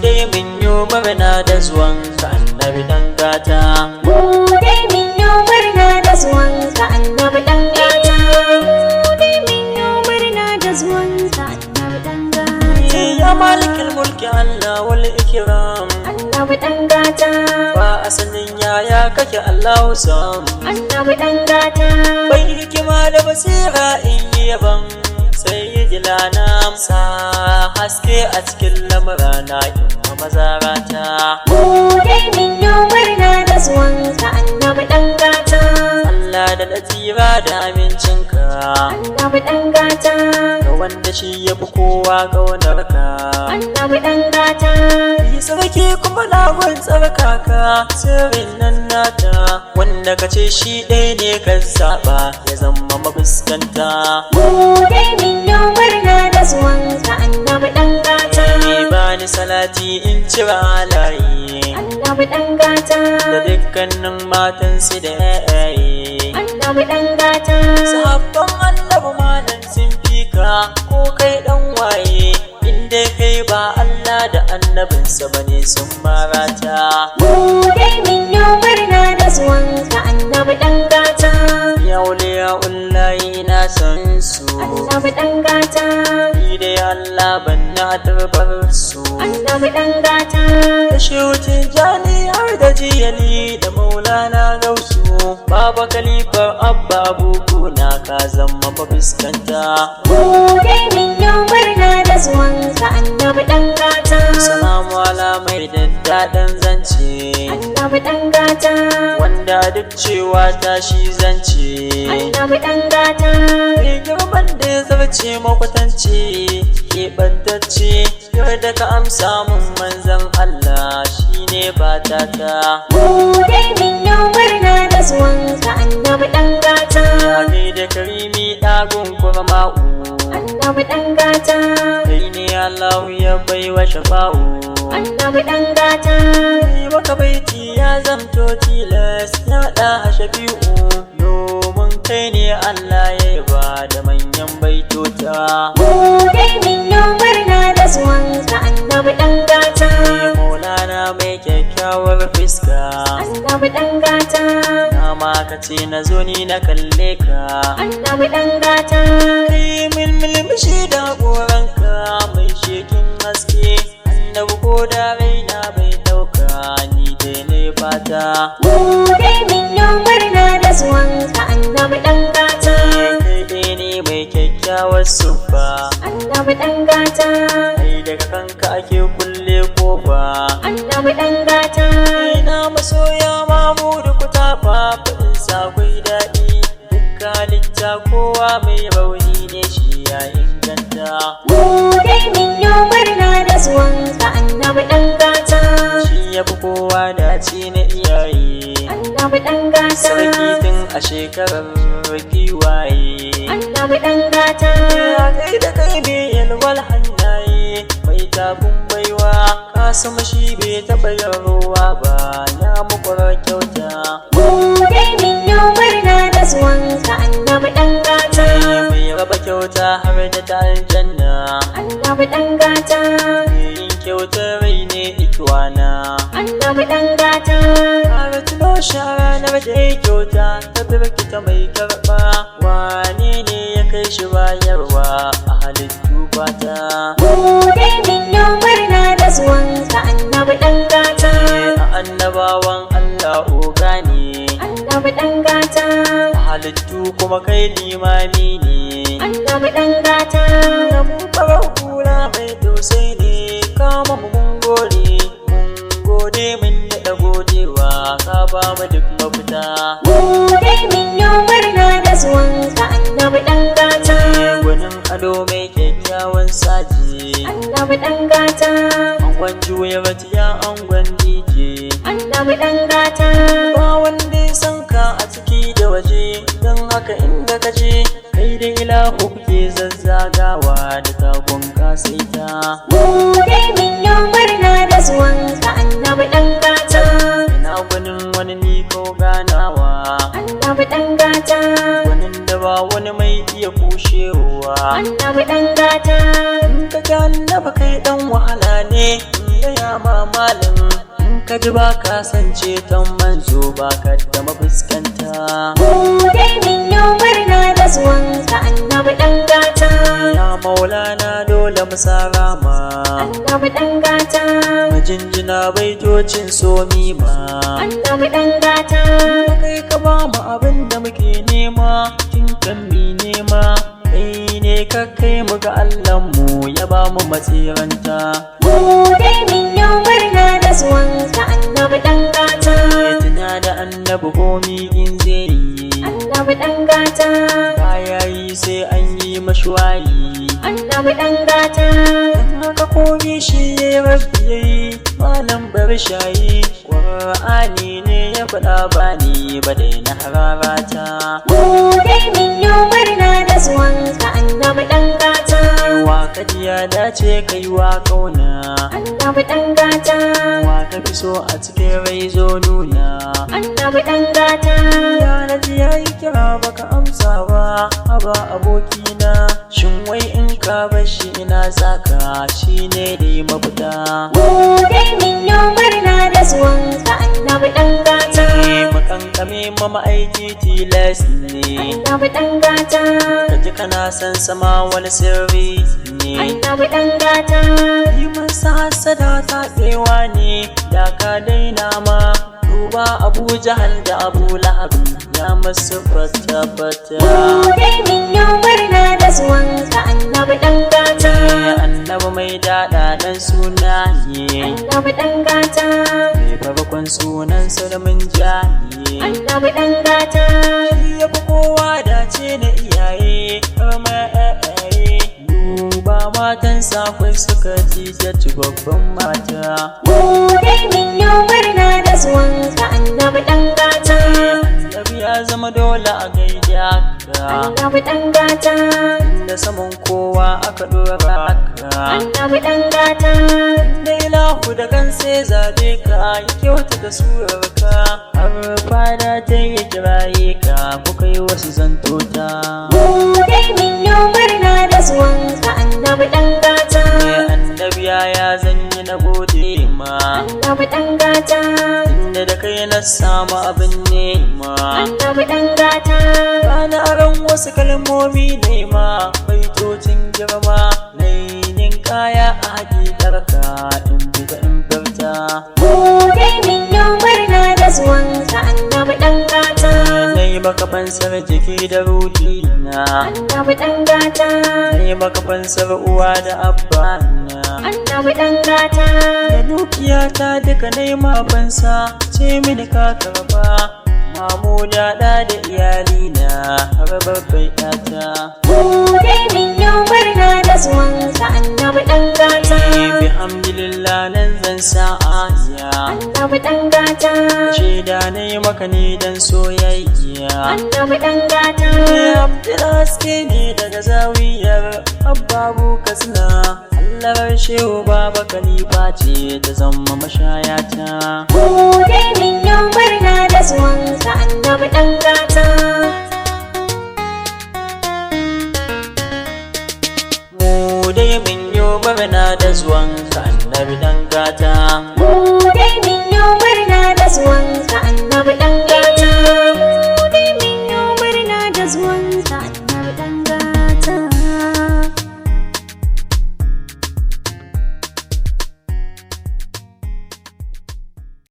dai min yo murna da zuwan ka annabi dan gata. Mu dai min yo murna da zuwan ka annabi dan gata. Mu dai min yo murna da zuwan ka annabi dan gata. Ya malikal mulki Allah wal ikram, annabi dan gata. ba a sanin yaya kake Allahu sam, annabi dan gata. bai hikima da basira in yi yaban sai yi jilana sa haske a cikin lamurana in mazarata. Mu dai min yo murna da zuwan ka annabi dan gata. Allah da tsira da amincinka annabi dan gata. ga wanda shi ya fi kowa ƙaunar ka. annabi dan gata. Yi sarki kuma na gun tsarkaka sirrin nan nata wanda ka ce shi ɗaya ne kan saba ya zama mafuskanta. Mu dai min yo murna da zuwan ka annabi dan gata. Bani salati in cira halaye annabi dan gata. da dukkanin matansu da yayaye. annabi dan gata. Sahabban annabi manan sun fi ka ko kai dan waye inda kai ba Allah da annabinsa bane sun marata. Mu dai min yo murna da zuwan ka annabi dan gata. Ya wuliya ullahi na san su annabi dan gata. ni dai Allah ban na tarbar su. annabi dan gata. Da shewutin jani har da jiyali da maulana gausu baba kalifar abba bukuna ka zama mafuskanta. Mu dai min yo murna da zuwan ka annabi dan gata. Salamu ala mai daddaɗan zance annabi dan gata. wanda duk cewa ta shi zance. annabi dan gata. Mai girman da ya zarce makwatance keɓantacce yarda ka amsa mun manzan Allah shine batata. Mu dai min yo murna da zuwan ka annabi dan gata. Ya da karimi ɗagun kurma'u annabi dan gata. kai ne Allah ya baiwa shafa'u. annabi dan gata. Yi maka baiti ya zamto tilas ya ɗa shafi'u domin kai ne Allah ya yaba da manyan baitota. Mu dai min yo murna da zuwan ka annabi dan gata. Maulana mai kyakkyawar fiska annabi dan gata. na maka ce na zo ni na kalle ka. annabi dan gata. Kai min milmishi da haƙoranka mai shekin haske annabi ko da raina bai ɗauka ni dai ne fata. Mu dai min yo murna da zuwan ka annabi dan gata. Kai dai ne mai kyakkyawar siffa annabi dan gata. kai daga kanka ake kulle kofa. annabi dan gata. Ina masoya mamu da kutafa faɗin sakwai daɗi dukka litta kowa mai rauni ne shi ya inganta. Mu dai min yo murna da zuwan ka annabi dan gata. Shi ya fi kowa dace na iyaye annabi dan gata. sarki tun a shekarar giwaye. annabi dan gata. Ya kai da kai mai yalwal hannaye mai tafin baiwa ka sama shi bai taɓa yin ruwa ba ya mukwara kyauta. Mu dai min yo murna da zuwan ka annabi dan gata. Mai raba kyauta har da ta aljanna annabi dan gata. mai yin kyautar rai ne ikwana. annabi dan gata. Kara tuno shara na da ya kyauta ta birkita mai karɓa wane ne ya kai shi bayarwa a halittu fata. Mu dai min yo murna da zuwan ka annabi dan gata. A annabawan Allah oga ne annabi dan gata. a halittu kuma kai limami ne. annabi dan gata. Da mu farar hula mai tausayi ne kama mu mun gode mun daɗa godewa ka ba mu duk mafita. Mu dai min yo murna da zuwan ka annabi dan gata. Gwanin ado mai kyakkyawan saji annabi dan gata. angon juya ya angon dije. annabi dan gata. Ba wanda ya san ka a ciki da waje don haka inda ka je kai da ilahu kuke zazzagawa da takon kasaita. Mu dai min yo murna da zuwan ka annabi dan gata. Ina gwanin wani ni ko ganawa annabi dan gata. gwanin da ba wani mai iya kushewa. annabi dan gata. In ka ga annaba kai dan wahala ne in gaya malam in ka ji ba ka san ceton manzo ba ka da mafuskanta. Mu dai min yau murna da zuwanka annabi ɗan gata. Ya maulana dole mu sarama, Annabi ɗan gata. mu jinjina baitocin somi ma. Annabi ɗan gata. Kai ka ba mu abin da muke nema tun kan mi nema. Kai ne ka kai mu ga Allahnmu ya ba mu matsiranta. Mu dai min yau murna da zuwanka annabi ɗan gata. Tuna da annabi komi in zai yi, Annabi ɗan gata. baya yi sai an yi mashwayi. Annabi ɗan gata. Haka komi shi ya rabbi ya yi, malam bar shayi. Ƙur'ani ne ya faɗa ba ni ba dai na hararata. Mu dai min yau murna da zuwanka annabi ɗan gata. Wa ka ji ya dace kai wa ƙauna, Annabi ɗan gata. wa ka fi so a cikin rai zo nuna. Annabi ɗan gata. Ya na ji ya yi kira baka amsa ba, haba abokina. Shin wai in ka bar shi ina saka shi ne dai mafita. Mu dai min yau murna da zuwanka annabi ɗan gata. Makankame mama aiki tilas ne, Annabi ɗan gata. ka ji kana san sama wani sirri ne. Annabi ɗan gata. Yi masa hasada taɓewa ne da ka daina ma. Duba Abu Jahal da Abu Lahab ya masu fata-fata. Mu dai min yau murna da zuwanka annabi ɗan gata. Annabi mai daɗa ɗan suna ne, Annabi ɗan gata. mai farkon sunansa da mun jaye. Annabi ɗan gata. Shi ya fi kowa dace na iyaye har ma ƴaƴaye. Duba matansa akwai suka ji jatu babban mata. Mu dai min yau murna da zuwanka annabi ɗan gata. Annabi ya zama dole a gaida ka, Annabi ɗan gata. da saman kowa aka ɗora ka. Annabi ɗan gata. Da ilahu da kan sai zabe ka ya kyauta da surarka, har fada ta yi kiraye ka kuka yi wasu zantota. Mu dai min yau murna da zuwanka annabi ɗan gata. Annabi ya zanyi na gode ma, Annabi ɗan gata. inda da kai na samu abin nema. Annabi ɗan gata. Bana aron wasu kalmomi nema baitocin girma, lainin kaya a hakikarka in fita in furta. Mu dai min yau murna da zuwanka annabi ɗan gata. Nai maka fansar jiki da ruhi na, Annabi ɗan gata. nai maka fansar uwa da abba na. Annabi ɗan gata. Da dukiyata duka nai ma fansa ce mini ka karba. Mamuda da iyalina har babbai ƴata. Mu dai min yau murna da zuwanka annabi ɗan gata. Bihamdillah nan zan sa aya, Annabi ɗan gata. shaida ne maka ne dan soyayya. Annabi ɗan gata. Abdul haske ne daga zawiyar Abbabu Katsina. Allar shehu baba Khalifa ce ta zama mashayata. Mu dai min yau murna da zuwanka annabi ɗan gata. Mu dai min yo murna da zuwanka annabi dan gata. Mu dai min yau murna da zuwanka annabi ɗan gata. Mu dai min yau murna da zuwanka annabi ɗan gata.